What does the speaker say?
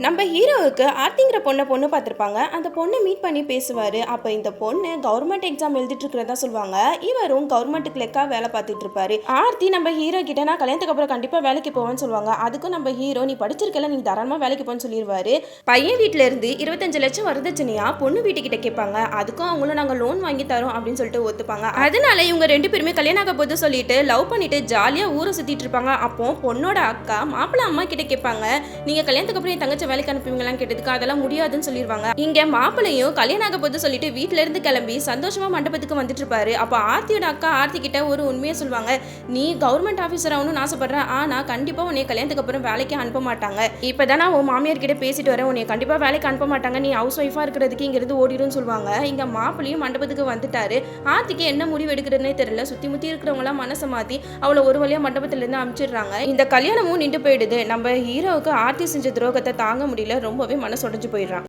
நம்ம ஹீரோவுக்கு ஆர்த்திங்கிற பொண்ணு பார்த்துருப்பாங்க. அந்த பொண்ணை மீட் பண்ணி பேசுவார். அப்போ இந்த பொண்ணு கவர்மெண்ட் எக்ஸாம் எழுதிட்டு இருக்கிறதா சொல்லுவாங்க. இவரும் கவர்மெண்ட் கிளர்க்கா வேலை பார்த்துட்டு இருப்பாரு. ஆர்த்தி நம்ம ஹீரோ கிட்ட நான் கல்யாணத்துக்கு அப்புறம் கண்டிப்பாக வேலைக்கு போவேன்னு சொல்லுவாங்க. அதுக்கும் நம்ம ஹீரோ நீ படிச்சிருக்கல, நீ தாராளமாக வேலைக்கு போன்னு சொல்லிடுவாரு. பையன் வீட்டில இருந்து 25 லட்சம் வரதட்சணையா பொண்ணு வீட்டுக்கிட்ட கேட்பாங்க. அதுக்கும் அவங்களும் நாங்கள் லோன் வாங்கி தரோம் அப்படின்னு சொல்லிட்டு ஒத்துப்பாங்க. அதனால இவங்க 2 பேருமே கல்யாணம் ஆக போது சொல்லிட்டு லவ் பண்ணிட்டு ஜாலியாக ஊரை சுற்றிட்டு இருப்பாங்க. அப்போ பொண்ணோட அக்கா மாப்பிள்ளை அம்மா கிட்ட கேட்பாங்க, நீங்க கல்யாணத்துக்கு அப்புறம் என் தங்கச்சி வேலைக்கு அனுப்புவீங்களான்னு கேட்டதுக்கு அதெல்லாம் முடியாதுன்னு சொல்லிடுவாங்க. இங்க மாப்பிளையும் கல்யாணம் ஆக போது சொல்லிட்டு வீட்டுல இருந்து கிளம்பி சந்தோஷமா மண்டபத்துக்கு வந்துட்டு இருப்பாரு. அப்ப ஆர்த்தியோட அக்கா ஆர்த்தி கிட்ட ஒரு உண்மையை சொல்லுவாங்க, நீ கவர்மெண்ட் ஆபீசர் ஆகணும்னு ஆசைப்படுற, ஆனா கண்டிப்பா உன்னை கல்யாணத்துக்கு அப்புறம் வேலைக்கு அனுப்ப மாட்டாங்க. இப்பதான் நான் உன் மாமியார் கிட்ட பேசிட்டு வரேன், உன்னை கண்டிப்பா வேலைக்கு அனுப்ப மாட்டாங்க, நீ ஹவுஸ் ஒய்ஃபா இருக்கிறதுக்கு இங்க இருந்து ஓடிடும் சொல்லுவாங்க. இங்க மாப்பிளையும் மண்டபத்துக்கு வந்துட்டாரு. ஆர்த்திக்கு என்ன முடிவு எடுக்கிறதுனே தெரியல. சுத்தி முத்தி இருக்கிறவங்க எல்லாம் மனசை மாத்தி அவளை ஒரு வழியா மண்டபத்துல இருந்து அனுப்பிச்சிடுறாங்க. இந்த கல்யாணமும் நின்று போயிடுது. நம்ம ஹீரோவுக்கு ஆர்த்தி செஞ்ச துரோகத்தை தாங்க முடியல, ரொம்பவே மனசு உடைஞ்சு போயிடுறான்.